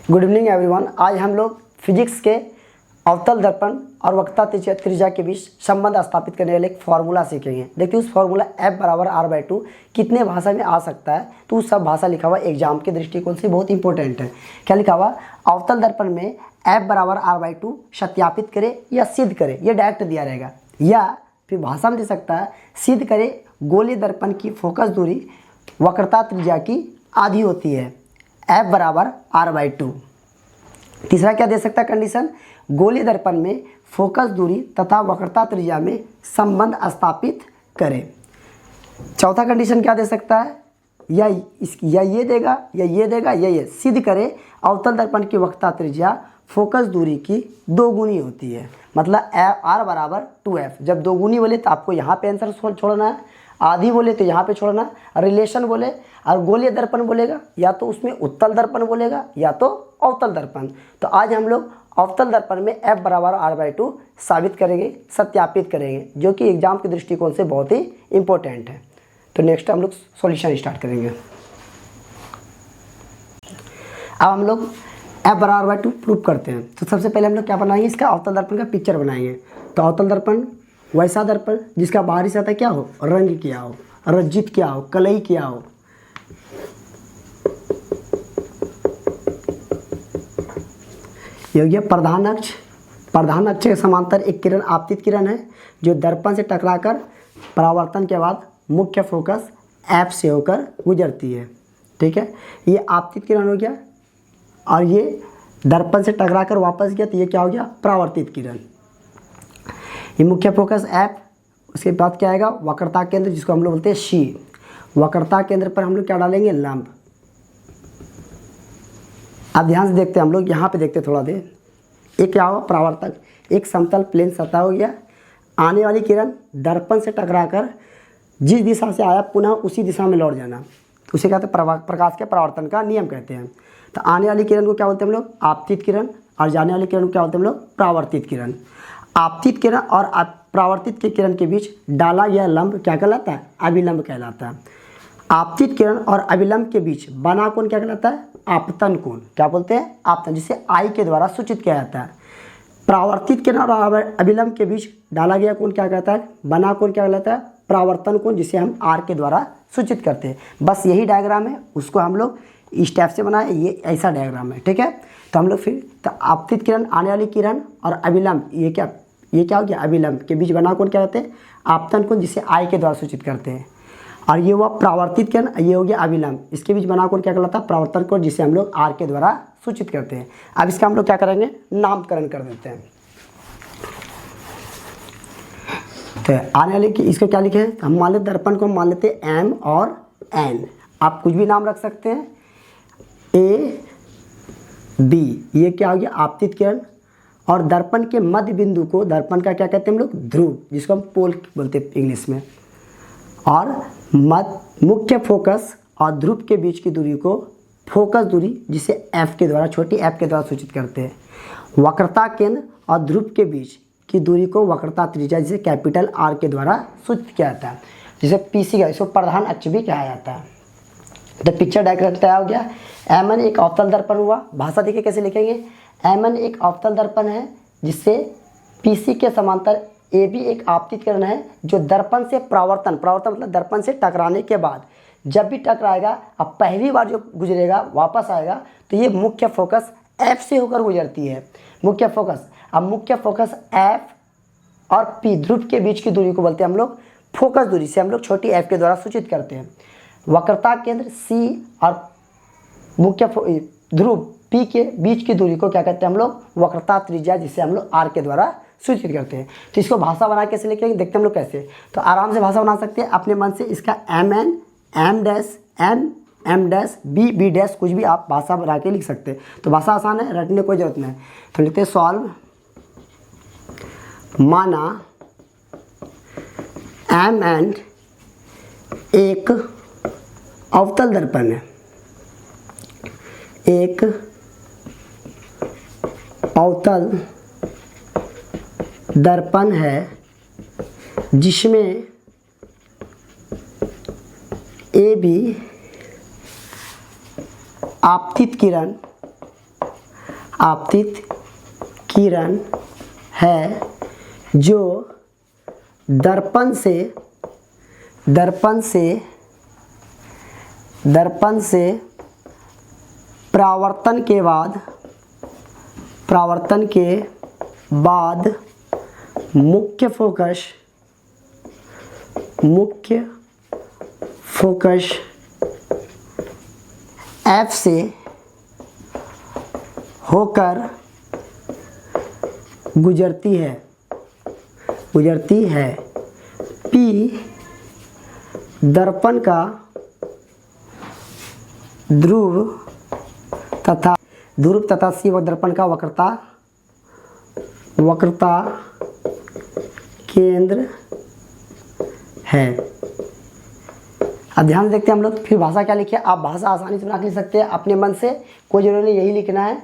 Good evening everyone. आज हम लोग फिजिक्स के अवतल दर्पण और वक्रता त्रिज्या के बीच संबंध स्थापित करने वाले एक फार्मूला सीखेंगे। देखिए उस फार्मूला F बराबर R/2 कितने भाषा में आ सकता है, तो उस सब भाषा लिखा हुआ एग्जाम के दृष्टिकोण से बहुत इंपॉर्टेंट है। क्या लिखा हुआ, अवतल दर्पण में F बराबर R/2 सत्यापित करे या सिद्ध करे, ये डायरेक्ट दिया रहेगा, या फिर भाषा में दे सकता है सिद्ध करे गोलीय दर्पण की फोकस दूरी वक्रता त्रिज्या की आधी होती है, F बराबर R/2। तीसरा क्या दे सकता है कंडीशन, गोलीय दर्पण में फोकस दूरी तथा वक्रता त्रिज्या में संबंध स्थापित करें। चौथा कंडीशन क्या दे सकता है, या ये देगा या ये देगा या ये सिद्ध करे अवतल दर्पण की वक्रता त्रिज्या फोकस दूरी की दोगुनी होती है, मतलब R बराबर 2F। जब दोगुनी बोले तो आपको यहाँ पे आंसर छोड़ना है, आधी बोले तो यहाँ पे छोड़ना, रिलेशन बोले और गोलीय दर्पण बोलेगा या तो उसमें उत्तल दर्पण बोलेगा या तो अवतल दर्पण। तो आज हम लोग अवतल दर्पण में F बराबर R/2 साबित करेंगे, सत्यापित करेंगे, जो कि एग्जाम के दृष्टिकोण से बहुत ही इंपॉर्टेंट है। तो नेक्स्ट हम लोग सॉल्यूशन स्टार्ट करेंगे। अब हम लोग F बराबर R/2 प्रूव करते हैं। तो सबसे पहले हम लोग क्या बनाएंगे, इसका अवतल दर्पण का पिक्चर बनाएंगे। तो अवतल दर्पण वैसा दर्पण जिसका बाहरी सतह क्या हो, रंग किया हो, रज्जित किया हो, कलई किया हो। ये हो गया प्रधान अक्ष। प्रधान अक्ष के समांतर एक किरण आपतित किरण है जो दर्पण से टकराकर परावर्तन के बाद मुख्य फोकस F से होकर गुजरती है। ठीक है, ये आपतित किरण हो गया और ये दर्पण से टकराकर वापस गया तो ये क्या हो गया, परावर्तित किरण। ये मुख्य फोकस F, उसके बाद क्या आएगा, वक्रता केंद्र जिसको हम लोग बोलते हैं C। वक्रता केंद्र पर हम लोग क्या डालेंगे, लंब। अब ध्यान से देखते हैं, हम लोग यहाँ पे देखते थोड़ा देर। एक क्या हुआ, परावर्तक, एक समतल प्लेन सतह हो गया। आने वाली किरण दर्पण से टकराकर जिस दिशा से आया पुनः उसी दिशा में लौट जाना, उसे कहते हैं प्रकाश के परावर्तन का नियम कहते हैं। तो आने वाली किरण को क्या बोलते हैं हम लोग, आपतित किरण, और जाने वाली किरण को क्या बोलते हैं हम लोग, परावर्तित किरण। आपतित किरण और परावर्तित के किरण के बीच डाला यह लंब क्या कहलाता है, अभिलंब कहलाता है। आपतित किरण और अभिलंब के बीच बना कोण क्या कहलाता है, आपतन कोण। क्या बोलते हैं, आपतन, जिसे I के द्वारा सूचित किया जाता है। परावर्तित किरण और अभिलंब के बीच डाला गया कोण क्या कहता है, बना कोण क्या कहलाता है, परावर्तन कोण, जिसे हम R के द्वारा सूचित करते हैं। बस यही डायग्राम है, उसको हम लोग इस टाइप से बनाए, ये ऐसा डायग्राम है। ठीक है, तो हम लोग फिर तो आपतित किरण, आने वाली किरण और अभिलंब, ये क्या हो गया, अभिलंब के बीच बना कोण क्या कहते हैं, आपतन कोण, जिसे I के द्वारा सूचित करते हैं। और ये हुआ परावर्तित किरण, ये हो गया अभिलंब, इसके बीच बना कोण क्या कहलाता है, परावर्तन कोण, जिसे हम लोग R के द्वारा सूचित करते हैं। अब इसका हम लोग क्या करेंगे, नामकरण कर देते हैं। तो आने वाले की इसको क्या लिखे हैं, हम मान लेते दर्पण को मान लेते हैं M और N, आप कुछ भी नाम रख सकते हैं। A B, ये क्या हो गया, आपतित किरण, और दर्पण के मध्य बिंदु को दर्पण का क्या कहते हैं हम लोग, ध्रुव, जिसको हम पोल बोलते हैं इंग्लिश में। और मुख्य फोकस और ध्रुव के बीच की दूरी को फोकस दूरी, जिसे F के द्वारा, छोटी f के द्वारा सूचित करते हैं। वक्रता केंद्र और ध्रुव के बीच की दूरी को वक्रता त्रिज्या, जिसे कैपिटल R के द्वारा सूचित किया जाता है, जिसे PC का, इसको प्रधान अक्ष भी कहा जाता है। तो पिक्चर डायग्राम तैयार हो गया। M1 एक अवतल दर्पण हुआ, भाषा देखिए कैसे लिखेंगे। M1 एक अवतल दर्पण है जिससे PC के समांतर AB एक आपतित किरण है जो दर्पण से परावर्तन मतलब दर्पण से टकराने के बाद जब भी टकराएगा, अब पहली बार जो गुजरेगा वापस आएगा, तो ये मुख्य फोकस F से होकर गुजरती है। मुख्य फोकस, अब मुख्य फोकस F और P ध्रुव के बीच की दूरी को बोलते हैं हम लोग फोकस दूरी, से हम लोग छोटी f के द्वारा सूचित करते हैं। वक्रता केंद्र C और मुख्य ध्रुव P के बीच की दूरी को क्या कहते हैं हम लोग, वक्रता त्रिज्या, जिसे हम लोग R के द्वारा सूचित करते हैं। तो इसको भाषा बना कैसे लिखेंगे, देखते हैं हम लोग कैसे। तो आराम से भाषा बना सकते हैं अपने मन से। इसका MN, M dash, M dash, B dash, कुछ भी आप भाषा बना के लिख सकते हैं। तो भाषा आसान है, रटने कोई जरूरत नहीं। तो लिखते हैं सॉल्व, माना MN एक अवतल दर्पण है, एक अवतल दर्पण है जिसमें AB आपतित किरण आपतित किरण है जो दर्पण से परावर्तन के बाद मुख्य फोकस F से होकर गुजरती है। P दर्पण का ध्रुव तथा C दर्पण का वक्रता केंद्र है। अब ध्यान से देखते हैं हम लोग। फिर भाषा क्या लिखे, आप भाषा आसानी से बना के लिख सकते हैं अपने मन से, कोई जरूरी नहीं यही लिखना है।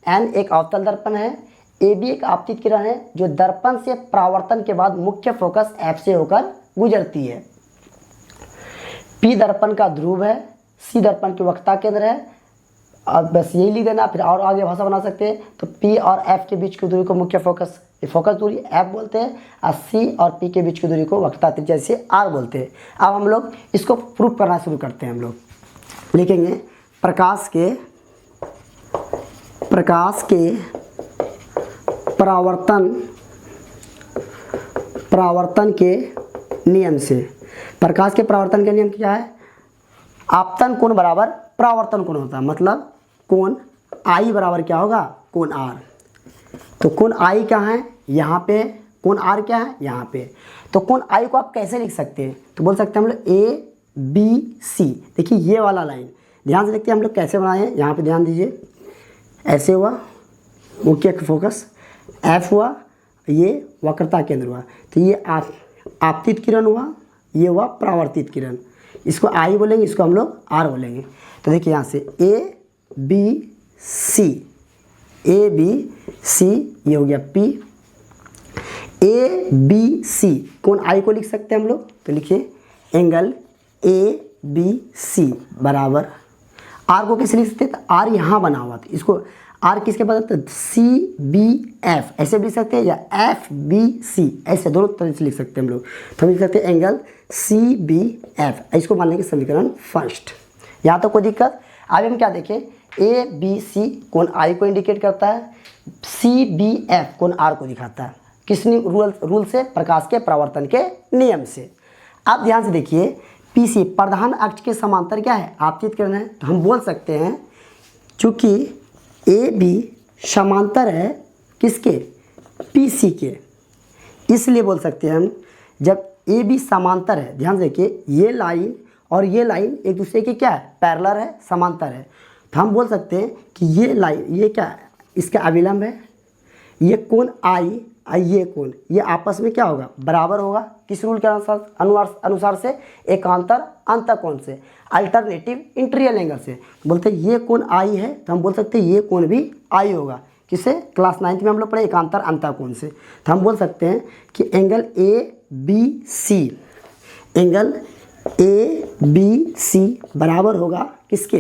N एक अवतल दर्पण है, AB एक आपतित किरण है जो दर्पण से परावर्तन के बाद मुख्य फोकस F से होकर गुजरती है। P दर्पण का ध्रुव है, C दर्पण की वक्रता केंद्र है। अब बस यही लिख देना, फिर और आगे भाषा बना सकते हैं। तो P और F के बीच की दूरी को मुख्य फोकस दूरी F बोलते हैं, और C और P के बीच की दूरी को वक्रता त्रिज्या से R बोलते हैं। अब हम लोग इसको प्रूव करना शुरू करते हैं। हम लोग लिखेंगे प्रकाश के परावर्तन के नियम से। प्रकाश के परावर्तन के नियम क्या है? आपतन कोण बराबर परावर्तन कोण होता है, मतलब कोण I बराबर क्या होगा? कोण R। तो कोण I क्या है? यहाँ पे। कोण R क्या है? यहाँ पे। तो कोण I को आप कैसे लिख सकते हैं? तो बोल सकते हैं हम लोग ABC। देखिए ये वाला लाइन ध्यान से देखते हैं हम लोग कैसे बनाए हैं। यहाँ पे ध्यान दीजिए, ऐसे हुआ मुख्य फोकस F हुआ, ये वक्रता केंद्र हुआ। तो ये आपतित किरण हुआ, ये हुआ परावर्तित किरण। इसको I बोलेंगे, इसको हम लोग R बोलेंगे। तो देखिए यहाँ से ABC, ये हो गया P। ABC कोण I को लिख सकते हैं हम लोग। तो लिखिए एंगल ABC बराबर, R को कैसे लिख सकते हैं? तो R यहाँ बना हुआ था, इसको R किसके बदल? तो CBF ऐसे भी लिख सकते हैं, या FBC ऐसे दोनों तरह से लिख सकते हैं हम लोग। तो हम लिख सकते हैं एंगल CBF, इसको मान लेंगे समीकरण फर्स्ट। यहाँ तो कोई दिक्कत? अब हम क्या देखें, ABC कोण I को इंडिकेट करता है, CBF कोण R को दिखाता है। किसने रूल से? प्रकाश के परावर्तन के नियम से। अब ध्यान से देखिए, PC प्रधान अक्ष के समांतर क्या है? आपतित किरण है। तो हम बोल सकते हैं चूंकि AB समांतर है किसके? PC के, इसलिए बोल सकते हैं हम जब AB समांतर है, ध्यान से देखिए ये लाइन और ये लाइन एक दूसरे के क्या है? पैरेलल है, समांतर है। तो हम बोल सकते हैं कि ये लाइन, ये क्या है? इसका अभिलंब है। ये कोण I और ये कोण, ये आपस में क्या होगा? बराबर होगा। किस रूल के अनुसार से? एकांतर अंतःकोण से, अल्टरनेटिव इंटीरियर एंगल से। बोलते हैं ये कोण I है, तो हम बोल सकते हैं ये कोण भी I होगा। किससे? क्लास 9th में हम लोग पढ़े एकांतर अंतःकोण से। तो हम बोल सकते हैं कि एंगल ABC बराबर होगा किसके?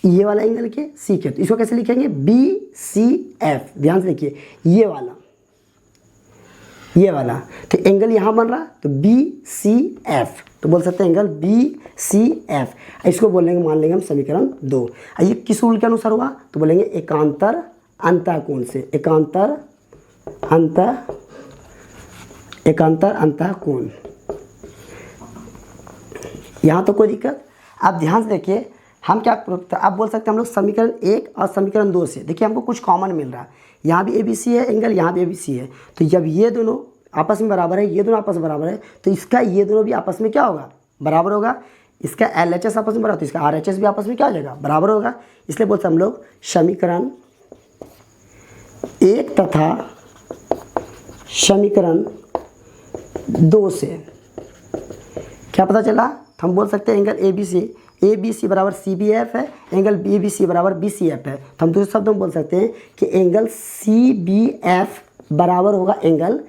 ये वाला एंगल के, C के। तो इसको कैसे लिखेंगे? BCF। ध्यान से देखिए ये वाला तो एंगल यहाँ बन रहा, तो BCF। तो बोल सकते हैं एंगल BCF। इसको बोलेंगे, मान लेंगे हम समीकरण 2। ये किस रूल के अनुसार हुआ? तो बोलेंगे एकांतर अंतःकोण से, एकांतर अंतःकोण। यहाँ तो कोई दिक्कत? अब ध्यान से देखिए हम क्या आप बोल सकते हैं हम लोग समीकरण 1 और समीकरण 2 से। देखिए हमको कुछ कॉमन मिल रहा है, यहाँ भी ABC है एंगल, यहाँ भी ABC है। तो जब ये दोनों आपस में बराबर है, ये दोनों आपस में बराबर है, तो इसका ये दोनों भी आपस में क्या होगा? बराबर होगा। इसका LHS आपस में बराबर, तो इसका RHS भी आपस में क्या हो जाएगा? बराबर होगा। इसलिए बोलते हम लोग समीकरण 1 तथा समीकरण 2 से क्या पता चला? हम बोल सकते हैं एंगल ABC बराबर CBF है, एंगल ABC बराबर BCF है। तो हम दूसरे शब्दों में बोल सकते हैं कि एंगल CBF बराबर होगा एंगल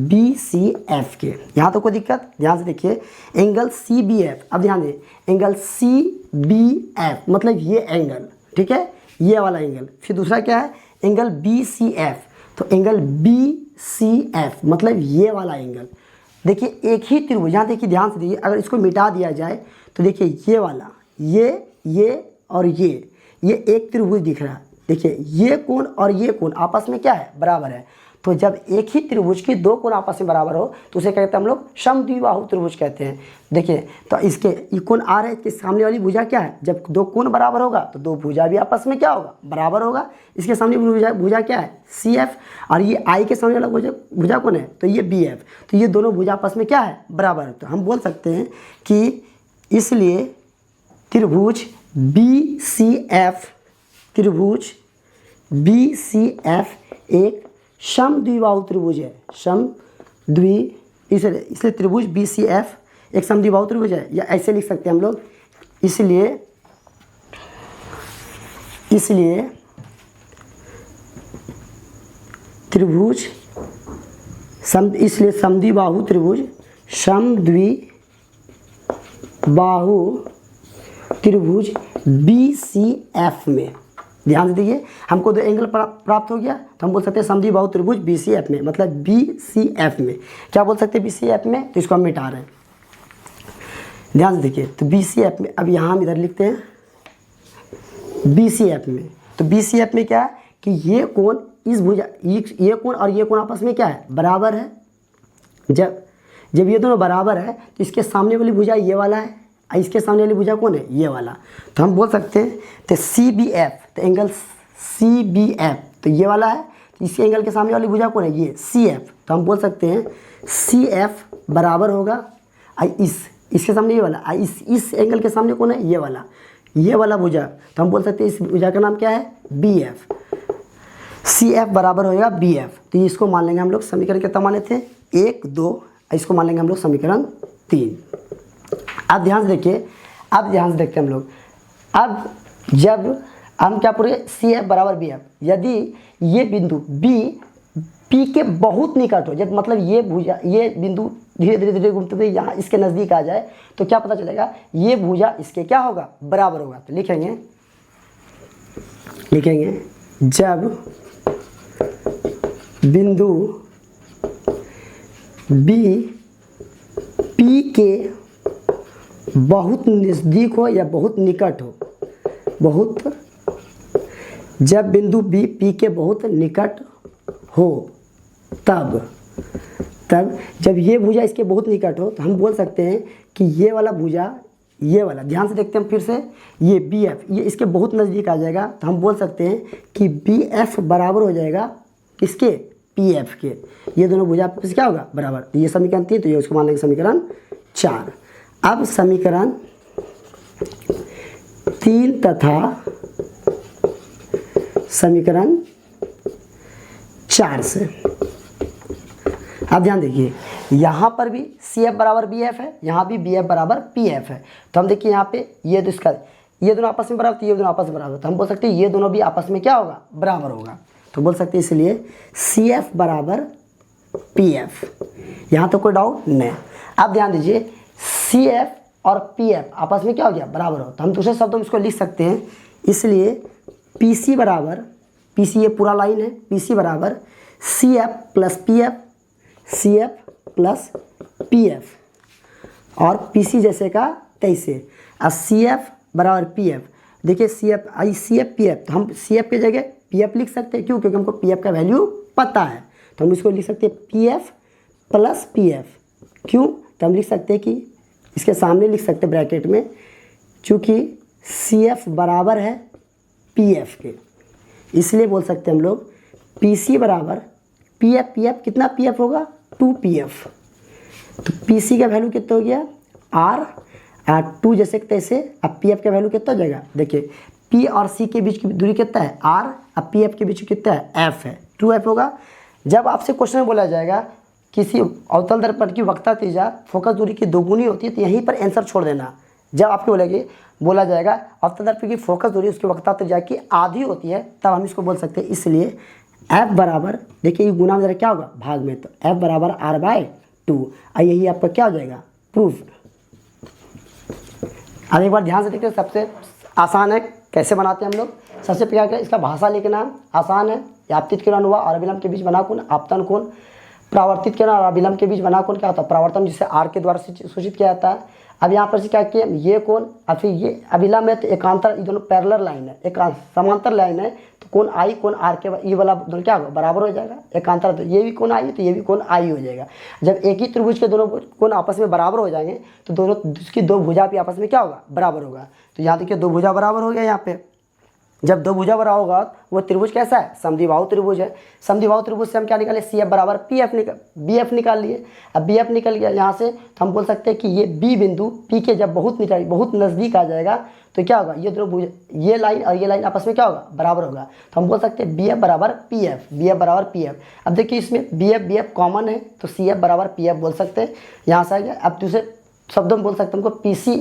BCF के। यहाँ तो कोई दिक्कत? ध्यान से देखिए एंगल CBF, अब ध्यान दें एंगल CBF मतलब ये एंगल, ठीक है, ये वाला एंगल, फिर दूसरा क्या है एंगल बी सी एफ, तो एंगल बी सी एफ मतलब ये वाला एंगल। देखिए एक ही त्रिभुज, यहाँ देखिए ध्यान से देखिए, अगर इसको मिटा दिया जाए तो देखिए ये वाला, ये और ये एक त्रिभुज दिख रहा है। देखिए ये कोण और ये कोण आपस में क्या है, बराबर है। तो जब एक ही त्रिभुज की दो कोण आपस में बराबर हो तो उसे कहते हैं हम लोग समद्विबाहु त्रिभुज कहते हैं। देखिए तो इसके ये कोण आर है, इसके सामने वाली भुजा क्या है, जब दो कोण बराबर होगा तो दो भुजा भी आपस में क्या होगा, बराबर होगा। इसके सामने भुजा क्या है सी एफ, और ये आई के सामने वाला भुजा कौन है, तो ये बी एफ, तो ये दोनों भुजा आपस में क्या है, बराबर है। तो हम बोल सकते हैं कि इसलिए त्रिभुज बी सी एफ, त्रिभुज बी सी एफ एक समद्विबाहु त्रिभुज है। इसलिए त्रिभुज बी सी एफ एक समद्विबाहु त्रिभुज है, या ऐसे लिख सकते हैं हम लोग, इसलिए त्रिभुज इसलिए समद्विबाहु त्रिभुज, समद्विबाहु त्रिभुज बी सी एफ में, ध्यान से देखिए हमको दो एंगल प्राप्त हो गया, तो हम बोल सकते हैं समद्विबाहु त्रिभुज बी सी एफ में, मतलब बी सी एफ में। क्या बोल सकते हैं बी सी एफ में, तो इसको हम मिटा रहे हैं, ध्यान से देखिए। तो बी सी एफ में, अब यहाँ हम इधर लिखते हैं बी सी एफ में, तो बी सी एफ में क्या है कि ये कोण इस भुजा, ये कोण और ये कोण आपस में क्या है, बराबर है। जब ये दोनों बराबर है तो इसके सामने वाली भुजा ये वाला है, इसके सामने वाली भुजा कौन है, ये वाला। तो हम बोल सकते हैं तो सी बी एफ, तो एंगल सी बी एफ तो ये वाला है, तो इसी एंगल के सामने वाली भुजा कौन है, ये सी एफ। तो हम बोल सकते हैं सी एफ बराबर होगा इसके सामने ये वाला, इस एंगल के सामने कौन है, ये वाला भुजा। तो हम बोल सकते हैं इस भुजा का नाम क्या है, बी एफ। सी एफ बराबर होगा बी एफ, तो इसको मान लेंगे हम लोग समीकरण कितना माने थे, 1 2, इसको मान लेंगे हम लोग समीकरण 3। अब ध्यान से देखते हैं हम लोग, अब जब हम क्या पूरे सी एफ बराबर बी एफ, यदि ये बिंदु बी पी के बहुत निकट हो, जब मतलब ये बिंदु धीरे धीरे घूमते हुए यहाँ इसके नज़दीक आ जाए, तो क्या पता चलेगा, ये भुजा इसके क्या होगा, बराबर होगा। तो लिखेंगे जब बिंदु बी पी के बहुत नज़दीक हो या बहुत निकट हो, जब बिंदु बी पी के बहुत निकट हो, तब जब ये भुजा इसके बहुत निकट हो, तो हम बोल सकते हैं कि ये वाला भुजा, ये वाला, ध्यान से देखते हैं फिर से, ये बी एफ ये इसके बहुत नज़दीक आ जाएगा। तो हम बोल सकते हैं कि बी एफ बराबर हो जाएगा किसके, पी एफ के। ये दोनों भुजा आपस में क्या होगा, बराबर। तो ये समीकरण 3, तो ये उसको मान लेंगे समीकरण 4। अब समीकरण 3 तथा समीकरण 4 से, अब ध्यान देखिए यहाँ पर भी सी एफ बराबर बी एफ है, यहाँ भी बी एफ बराबर पी एफ है। तो हम देखिए यहाँ पे ये दोनों आपस में बराबर, तो ये दोनों आपस में बराबर, तो हम बोल सकते हैं ये दोनों भी आपस में क्या होगा, बराबर होगा। तो बोल सकते हैं इसलिए सी एफ बराबर पी एफ, यहाँ तो कोई डाउट नहीं। अब ध्यान दीजिए सी एफ और पी एफ आपस में क्या हो गया, बराबर हो। तो हम दूसरे शब्दों में इसको लिख सकते हैं, इसलिए पी सी बराबर, पी सी ये पूरा लाइन है, पी सी बराबर C F plus P F, C F plus P F, और पी सी जैसे का तैसे। अब सी एफ बराबर पी एफ, देखिए सी एफ पी एफ, तो हम सी एफ की जगह पी एफ लिख सकते हैं, क्यों, क्योंकि हमको पी एफ का वैल्यू पता है। तो हम इसको लिख सकते हैं P F plus P F, क्यों, तो हम लिख सकते हैं कि इसके सामने लिख सकते हैं ब्रैकेट में, चूँकि सी एफ बराबर है पी एफ के, इसलिए बोल सकते हैं हम लोग पी सी बराबर पी एफ कितना पी एफ होगा, 2 पी एफ। तो पी सी का वैल्यू कितना हो गया, आर 2 जैसे तैसे। अब पी एफ का वैल्यू कितना हो जाएगा, देखिए पी और सी के बीच की दूरी कितना है, आर, अब पी एफ के बीच कितना है, एफ है, 2 एफ होगा। जब आपसे क्वेश्चन में बोला जाएगा किसी अवतल दर्पण की वक्रता त्रिज्या फोकस दूरी की दोगुनी होती है, तो यहीं पर आंसर छोड़ देना। जब आपको बोला जाएगा अवतल दर्पण की फोकस दूरी उसकी वक्रता त्रिज्या की आधी होती है, तब हम इसको बोल सकते हैं। इसलिए एफ बराबर, देखिए ये गुना में जरा क्या होगा, भाग में, तो एफ बराबर r/2, और यही आपका क्या हो जाएगा, प्रूफ। अब एक बार ध्यान से देखिए, सबसे आसान है, कैसे बनाते हैं हम लोग। सबसे पहले क्या इसका भाषा लिखना है, आसान है। आपतित किरण हुआ और अभिलंब के बीच बना कोण, आपतन कोण। परावर्तित किरण और अभिलंब के बीच बना कोण क्या होता है, परावर्तन, जिसे आर के द्वारा सूचित किया जाता है। अब यहाँ पर से क्या किया, ये कोण और फिर ये अभिलंब है तो एकांतर, ये दोनों पैरेलल लाइन है, एक समांतर लाइन है, तो कोण आई कोण आर के ये वाला दोनों क्या होगा, बराबर हो जाएगा। एकांतर तो ये भी कोण आई तो ये भी कोण आई हो जाएगा। जब एक ही त्रिभुज के दोनों कोण आपस में बराबर हो जाएंगे तो दोनों उसकी दो भुजा भी आपस में क्या होगा, बराबर होगा। तो यहाँ देखिए दो भुजा बराबर हो गया। यहाँ पे जब दो भुजा बराबर होगा वो त्रिभुज कैसा है, समद्विबाहु त्रिभुज है। समद्विबाहु त्रिभुज से हम क्या निकाले, सी एफ बराबर पी एफ निकाल लिए। अब बी एफ निकल गया यहाँ से, तो हम बोल सकते हैं कि ये बी बिंदु पी के जब बहुत नज़दीक आ जाएगा तो क्या होगा, ये दोनों भुजा, ये लाइन और ये लाइन आपस में क्या होगा, बराबर होगा। तो हम बोल सकते हैं बी एफ बराबर पी एफ, बी एफ बराबर पी एफ। अब देखिए इसमें बी एफ कॉमन है तो सी एफ बराबर पी एफ बोल सकते हैं, यहाँ से आ गया। अब दूसरे शब्दों में बोल सकते हैं हमको पी सी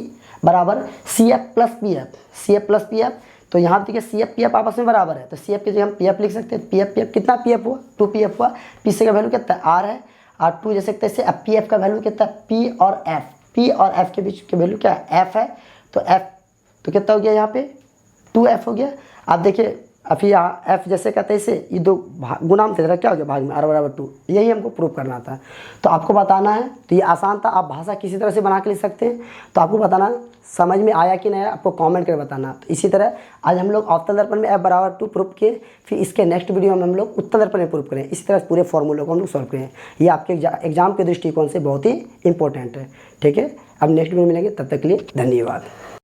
बराबर C F plus P F, C F plus P F. तो यहाँ देखिए सी एफ पी एफ आपस में बराबर है, तो सी एफ की जगह हम पी एफ लिख सकते हैं। पी एफ कितना पी एफ हुआ, 2 पी एफ हुआ। पी सी का वैल्यू कितना है, आर है, और 2 जैसे सकते हैं। अब पी एफ का वैल्यू कितना है, पी और एफ के बीच के वैल्यू क्या है, एफ है। तो एफ तो कितना हो गया यहाँ पे, 2f हो गया। आप देखिए अभी यहाँ एफ जैसे कहते हैं इसे, ये दो गुणाम थे, क्या हो गया भाग में, r बराबर 2। यही हमको प्रूव करना था, तो आपको बताना है। तो ये आसान था, आप भाषा किसी तरह से बना के लिख सकते हैं। तो आपको बताना समझ में आया कि नहीं आया, आपको कमेंट करके बताना। तो इसी तरह आज हम लोग अवतल दर्पण में f बराबर 2 प्रूव किए, फिर इसके नेक्स्ट वीडियो में हम लोग उत्तल दर्पण में प्रूव करें। इसी तरह पूरे फॉर्मूले को हम लोग सॉल्व करें। ये आपके एग्जाम के दृष्टिकोण से बहुत ही इंपॉर्टेंट है। ठीक है, अब नेक्स्ट वीडियो मिलेंगे, तब तक के लिए धन्यवाद।